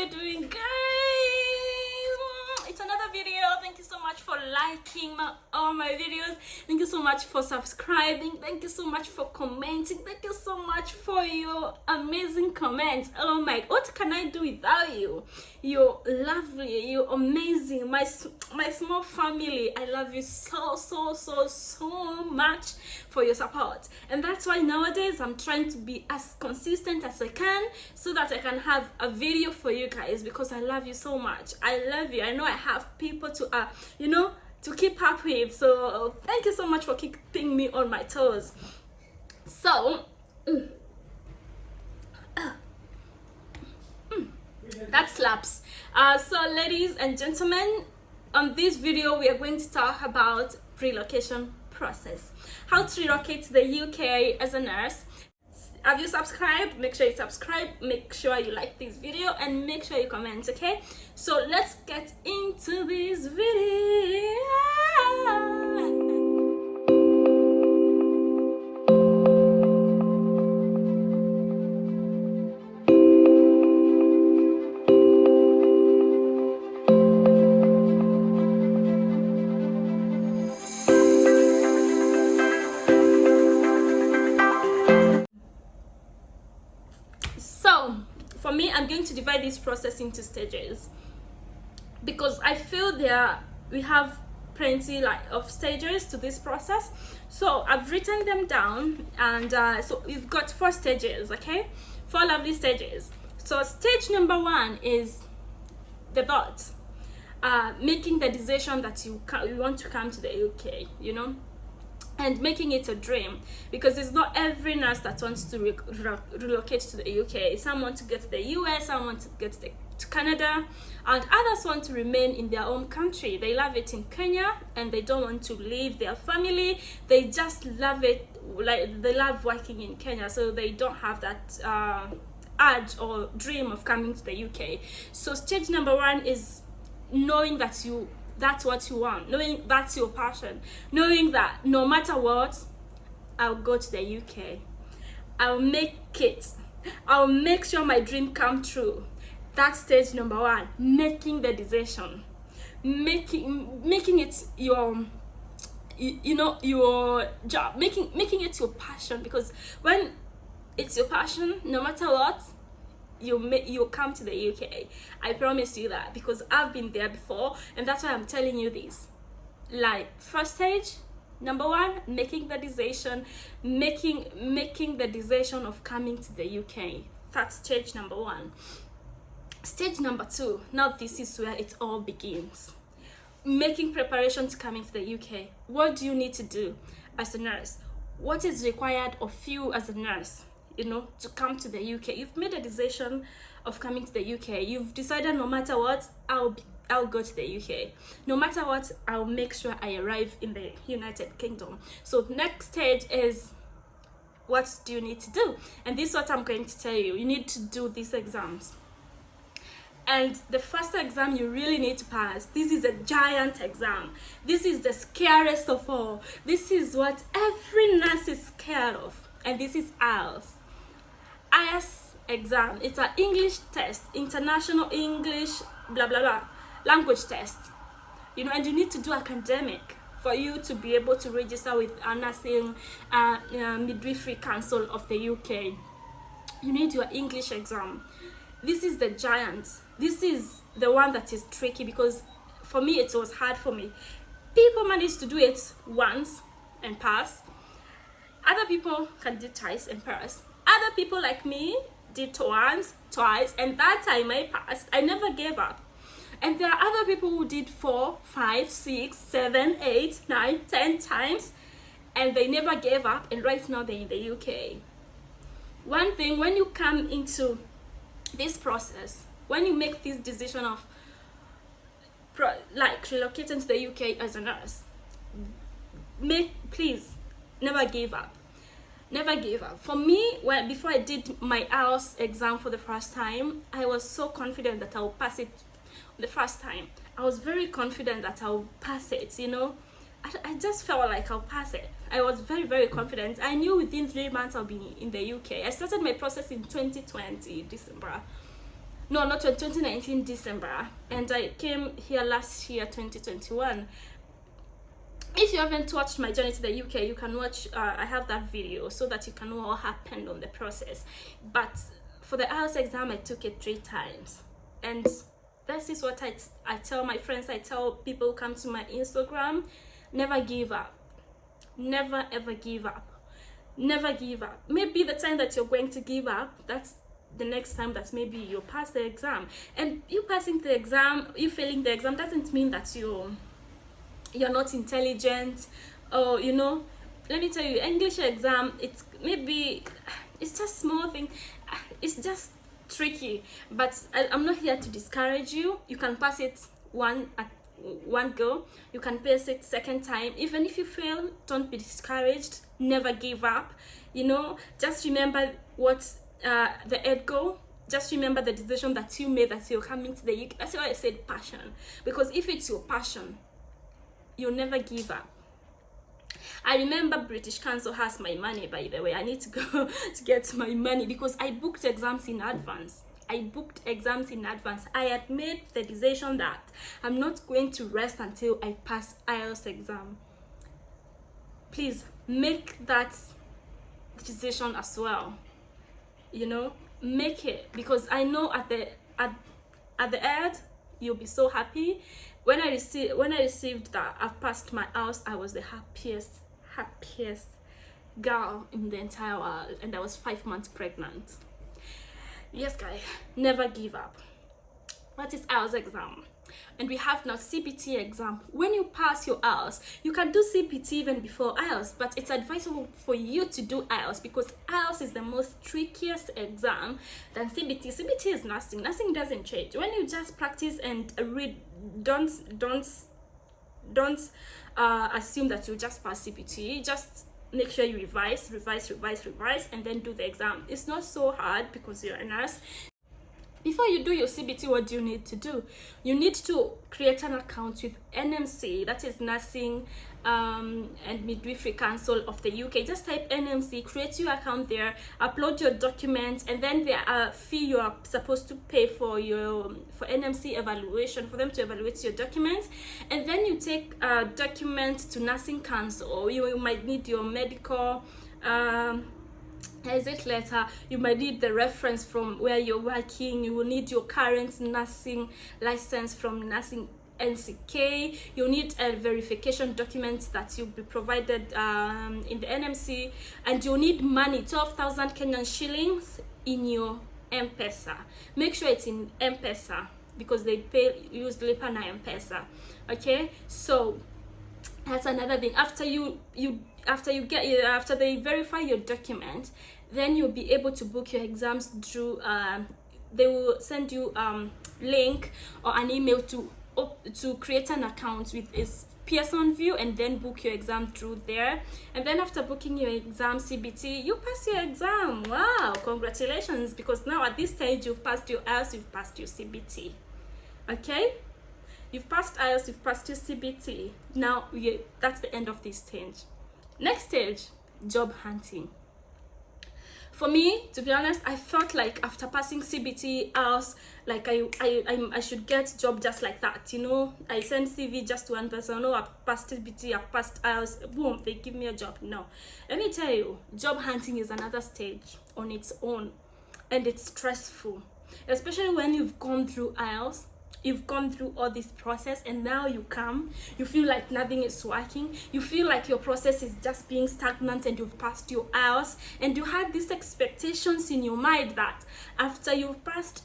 you doing, guys? It's another video. Thank you so much for liking all my videos. Thank you so much for subscribing. Thank you so much for commenting. Thank you so much for your amazing comments. Oh my, what can I do without you? You're lovely, you're amazing, my small family. I love you so much for your support, and that's why nowadays I'm trying to be as consistent as I can so that I can have a video for you guys, because I love you so much. I love you. I know I have people to to keep up with, so thank you so much for keeping me on my toes. So that slaps. So ladies and gentlemen, on this video we are going to talk about relocation process, how to relocate to the UK as a nurse. Have you subscribed? Make sure you subscribe, make sure you like this video, and make sure you comment. Okay, so let's get into this video. So for me, I'm going to divide this process into stages, because I feel we have plenty of stages to this process. So I've written them down, and so we've got 4 stages. Okay, 4 lovely stages. So stage number 1 is the thought, making the decision that you want to come to the UK, and making it a dream, because it's not every nurse that wants to relocate to the UK. Some want to get to the US, some want to get to Canada, and others want to remain in their own country. They love it in Kenya and they don't want to leave their family. They just love it, like they love working in Kenya, so they don't have that urge or dream of coming to the UK. So stage number 1 is knowing that that's what you want, knowing that's your passion, knowing that no matter what, I'll go to the UK, I'll make it, I'll make sure my dream come true. That's stage number 1, making the decision, making it your your job, making it your passion, because when it's your passion, no matter what, you'll come to the UK. I promise you that, because I've been there before, and that's why I'm telling you this. Like, first stage, number 1, making the decision, making the decision of coming to the UK. That's stage number 1. Stage number 2, now this is where it all begins. Making preparation to coming to the UK. What do you need to do as a nurse? What is required of you as a nurse, to come to the UK? You've made a decision of coming to the UK. You've decided, no matter what, I'll go to the UK. No matter what, I'll make sure I arrive in the United Kingdom. So next stage is, what do you need to do? And this is what I'm going to tell you. You need to do these exams. And the first exam you really need to pass. This is a giant exam. This is the scariest of all. This is what every nurse is scared of. And this is IELTS. IELTS exam. It's an English test, international English, blah blah blah, language test. And you need to do academic for you to be able to register with a nursing midwifery council of the UK. You need your English exam. This is the giant. This is the one that is tricky, because for me it was hard for me. People manage to do it once and pass. Other people can do twice and pass. Other people like me did once, twice, and that time I passed. I never gave up. And there are other people who did 4, 5, 6, 7, 8, 9, 10 times, and they never gave up, and right now they're in the UK. One thing, when you come into this process, when you make this decision of relocating to the UK as a nurse, please never give up. Never give up. For me, before I did my IELTS exam for the first time, I was so confident that I'll pass it the first time. I was very confident that I'll pass it, I just felt like I'll pass it. I was very confident. I knew within 3 months I'll be in the UK. I started my process in 2020, December. No, not 2019 December, and I came here last year 2021. If you haven't watched my journey to the UK, you can watch, I have that video so that you can know what happened on the process. But for the IELTS exam, I took it 3 times, and this is what I tell my friends, I tell people who come to my Instagram: never give up, never ever give up, never give up. Maybe the time that you're going to give up, that's the next time that maybe you pass the exam. And you passing the exam, you failing the exam doesn't mean that you're not intelligent, or you know, let me tell you, English exam, it's just small thing, it's just tricky. But I'm not here to discourage you. You can pass it one go, you can pass it second time. Even if you fail, don't be discouraged, never give up. You know, just remember what's the end goal. Just remember the decision that you made, that you're coming to the UK. That's why I said passion, because if it's your passion, you'll never give up. I remember British Council has my money, by the way. I need to go to get my money because I booked exams in advance. I had made the decision that I'm not going to rest until I pass IELTS exam. Please make that decision as well. You know, make it, because I know at the end you'll be so happy. When I received that I've passed my IELTS, I was the happiest girl in the entire world, and I was 5 months pregnant. Yes, guys, never give up. What is IELTS exam? And we have now CBT exam. When you pass your IELTS, you can do CBT even before IELTS, but it's advisable for you to do IELTS because IELTS is the most trickiest exam than CBT. CBT is nothing. Nothing doesn't change. When you just practice and read, don't assume that you just pass CBT. Just make sure you revise, and then do the exam. It's not so hard because you're a nurse. Before you do your CBT, what do you need to do? You need to create an account with NMC, that is Nursing and Midwifery Council of the UK. Just type NMC, create your account there, upload your documents, and then there are a fee you are supposed to pay for NMC evaluation, for them to evaluate your documents. And then you take a document to Nursing Council. You might need your medical exit letter, you might need the reference from where you're working, you will need your current nursing license from Nursing NCK, you need a verification document that you'll be provided in the NMC, and you need money, 12,000 Kenyan shillings in your M-Pesa. Make sure it's in M-Pesa because they use Lipa na M-Pesa. Okay, so that's another thing. After they verify your document, then you'll be able to book your exams through they will send you link or an email to create an account with Pearson VUE, and then book your exam through there. And then after booking your exam CBT, you pass your exam. Wow, congratulations, because now at this stage you've passed your IELTS, you've passed your CBT. Okay, you've passed IELTS, you've passed your CBT. Now that's the end of this stage. Next stage, job hunting. For me, to be honest, I felt like after passing CBT, IELTS, like I should get job just like that. You know, I send CV just to one person. No, I've passed CBT, I've passed IELTS, boom, they give me a job. No, let me tell you, job hunting is another stage on its own, and it's stressful, especially when you've gone through IELTS. You've gone through all this process, and now you feel like nothing is working. You feel like your process is just being stagnant, and you've passed your IELTS, and you had these expectations in your mind that after you've passed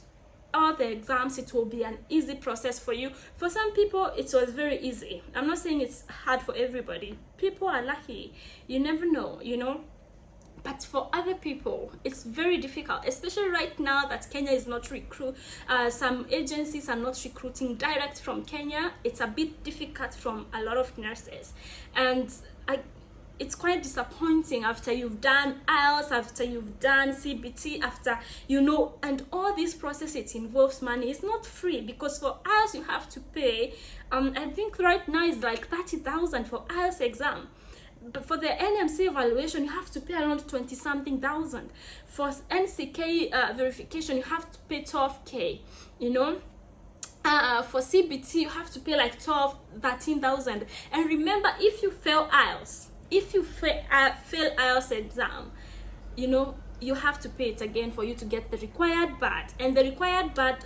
all the exams, it will be an easy process for you. For some people, it was very easy. I'm not saying it's hard for everybody. People are lucky. You never know, you know. But for other people, it's very difficult, especially right now that Kenya is not some agencies are not recruiting direct from Kenya. It's a bit difficult from a lot of nurses, and it's quite disappointing after you've done IELTS, after you've done CBT, after, you know, and all this process, it involves money. It's not free, because for IELTS you have to pay, I think right now is like 30,000 for IELTS exam. but for the NMC evaluation, you have to pay around 20 something thousand. For NCK verification, you have to pay 12k, you know. For CBT, you have to pay like 13,000. And remember, if you fail IELTS, if you fail IELTS exam, you know, you have to pay it again for you to get the required BAT. And the required BAT,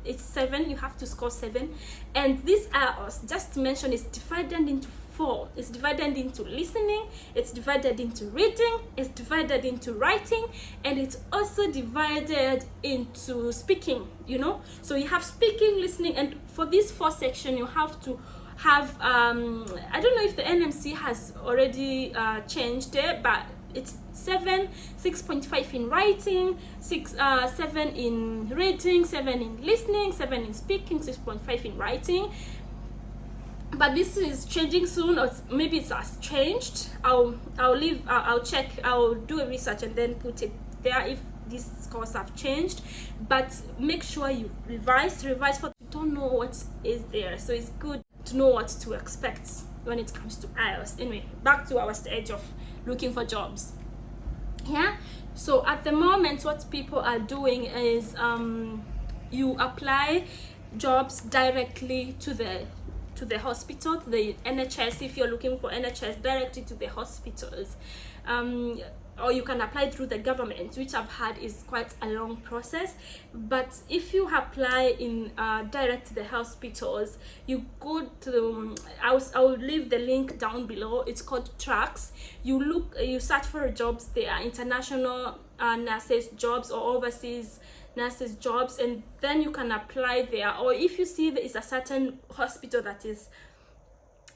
it's 7. You have to score 7. And this IELTS, just to mention, is divided into 4. It's divided into listening, it's divided into reading, it's divided into writing, and it's also divided into speaking, you know. So you have speaking, listening, and for this 4 section, you have to have, I don't know if the NMC has already changed it, but it's 7, 6.5 in writing, 7 in reading, 7 in listening, 7 in speaking, 6.5 in writing. But this is changing soon, or maybe it has changed. I'll check, I'll do a research and then put it there if these scores have changed. But make sure you revise, for you don't know what is there, so it's good to know what to expect when it comes to IELTS. Anyway, back to our stage of looking for jobs. Yeah, so at the moment, what people are doing is you apply jobs directly to the hospital, to the NHS. If you're looking for NHS, directly to the hospitals, or you can apply through the government, which I've had is quite a long process. But if you apply in direct to the hospitals, you go to I will leave the link down below. It's called Tracks. You search for jobs. There are international nurses jobs or overseas nurses jobs, and then you can apply there. Or if you see there is a certain hospital that is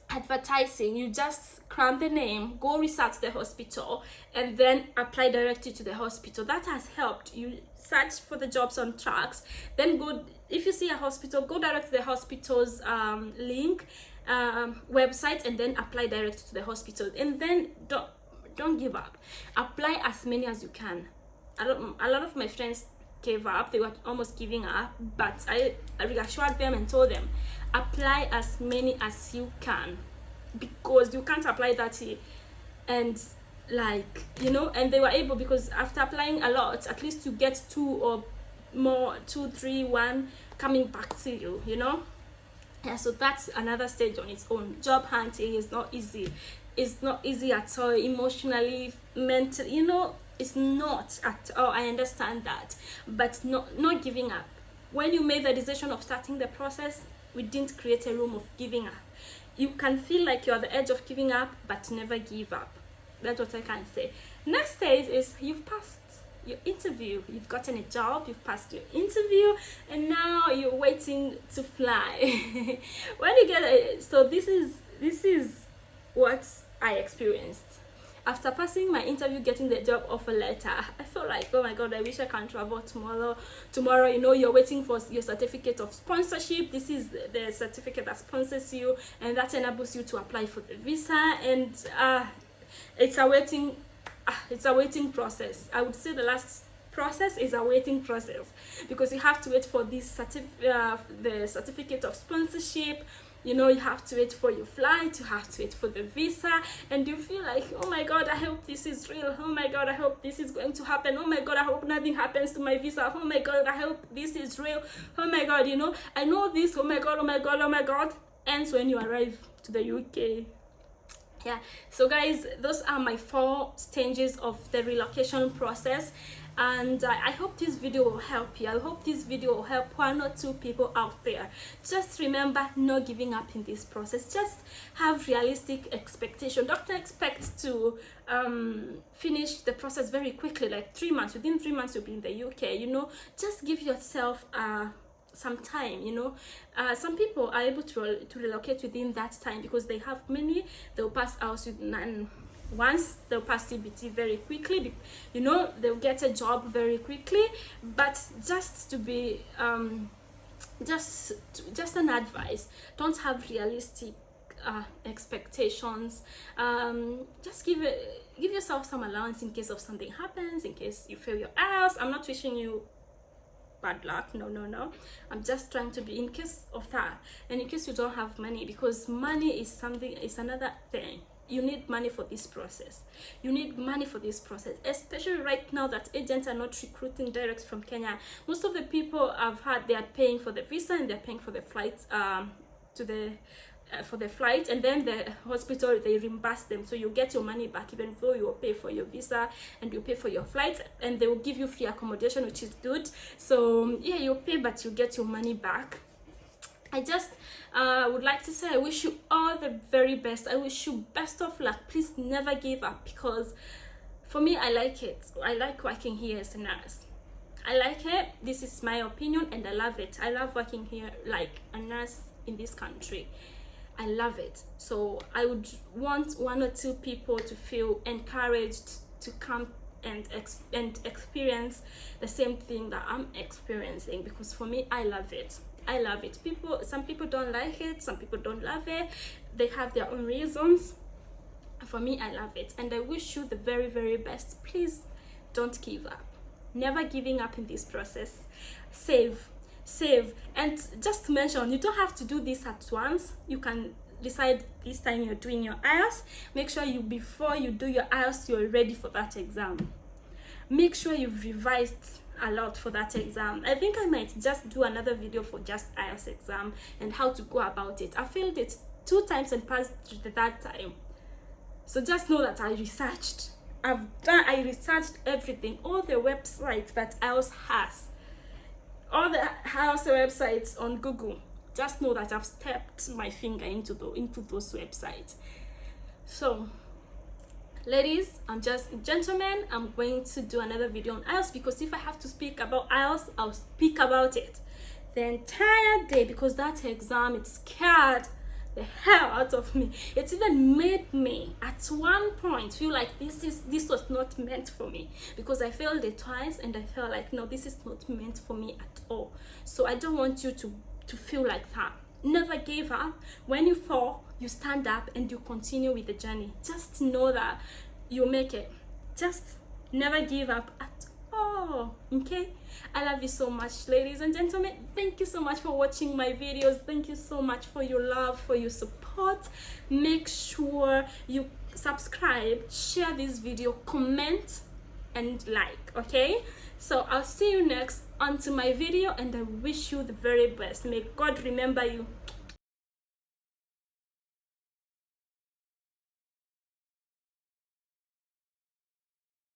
advertising, you just cram the name, go research the hospital, and then apply directly to the hospital. That has helped. You search for the jobs on Tracks, then go, if you see a hospital, go direct to the hospital's link, website, and then apply directly to the hospital. And then don't give up, apply as many as you can. A lot of my friends gave up, they were almost giving up, but I reassured them and told them, apply as many as you can, because you can't apply 30 and, like, you know. And they were able, because after applying a lot, at least you get 2 or more, 2, 3, 1 coming back to you, you know. Yeah, so that's another stage on its own. Job hunting is not easy. It's not easy at all, emotionally, mentally, you know. It's not at all. I understand that, but not giving up. When you made the decision of starting the process, we didn't create a room of giving up. You can feel like you're at the edge of giving up, but never give up. That's what I can say. Next stage is you've passed your interview, you've gotten a job, you've passed your interview, and now you're waiting to fly. When you get so this is what I experienced. After passing my interview, getting the job offer letter, I felt like, oh my god, I wish I can travel tomorrow. You know, you're waiting for your certificate of sponsorship. This is the certificate that sponsors you, and that enables you to apply for the visa. And it's a waiting process. I would say the last process is a waiting process, because you have to wait for this the certificate of sponsorship. You know, you have to wait for your flight, you have to wait for the visa, and you feel like, oh my god, I hope this is real. Oh my god, I hope this is going to happen. Oh my god, I hope nothing happens to my visa. Oh my god, I hope this is real. Oh my god, you know, I know this. Oh my god, oh my god, oh my god. Ends when you arrive to the UK. Yeah, so guys, those are my 4 stages of the relocation process, and I hope this video will help you. I hope this video will help 1 or 2 people out there. Just remember, not giving up in this process. Just have realistic expectation. Don't expect to finish the process very quickly, like 3 months. Within 3 months you'll be in the UK, you know. Just give yourself some time, you know. Some people are able to relocate within that time because they have money. They'll pass out with none. Once they'll pass CBT very quickly, you know, they'll get a job very quickly. But just to be just an advice, don't have realistic expectations. Just give yourself some allowance in case of something happens, in case you fail your IELTS. I'm not wishing you bad luck, no. I'm just trying to be in case of that, and in case you don't have money, because money is another thing. you need money for this process. You need money for this process, especially right now that agents are not recruiting direct from Kenya. Most of the people I've had, they are paying for the visa and they're paying for the flights for the flight, and then the hospital, they reimburse them, so you get your money back even though you pay for your visa and you pay for your flights, and they will give you free accommodation, which is good. So yeah, you pay but you get your money back. I just would like to say I wish you all the very best. I wish you best of luck. Please never give up, because for me, I like it. I like working here as a nurse. I like it. This is my opinion and I love it. I love working here like a nurse in this country. I love it. So I would want 1 or 2 people to feel encouraged to come and experience the same thing that I'm experiencing, because for me, I love it. I love it. Some people don't like it, some people don't love it. They have their own reasons. For me, I love it, and I wish you the very, very best. Please don't give up. Never giving up in this process. Save. And just to mention, you don't have to do this at once. You can decide this time you're doing your IELTS. Make sure before you do your IELTS, you're ready for that exam. Make sure you've revised a lot for that exam. I think I might just do another video for just IELTS exam and how to go about it. I failed it 2 times and passed the third time. So just know that I researched. I researched everything, all the websites that IELTS has, all the IELTS websites on Google. Just know that I've stepped my finger into those websites. So ladies and gentlemen, I'm going to do another video on IELTS, because if I have to speak about IELTS, I'll speak about it the entire day, because that exam, it scared the hell out of me. It even made me at one point feel like this was not meant for me, because I failed it twice and I felt like, no, this is not meant for me at all. So I don't want you to feel like that. Never give up. When you fall, you stand up and you continue with the journey. Just know that you'll make it. Just never give up at all. Okay? I love you so much, ladies and gentlemen. Thank you so much for watching my videos. Thank you so much for your love, for your support. Make sure you subscribe, share this video, comment and like. Okay? So I'll see you next onto my video, and I wish you the very best. May God remember you.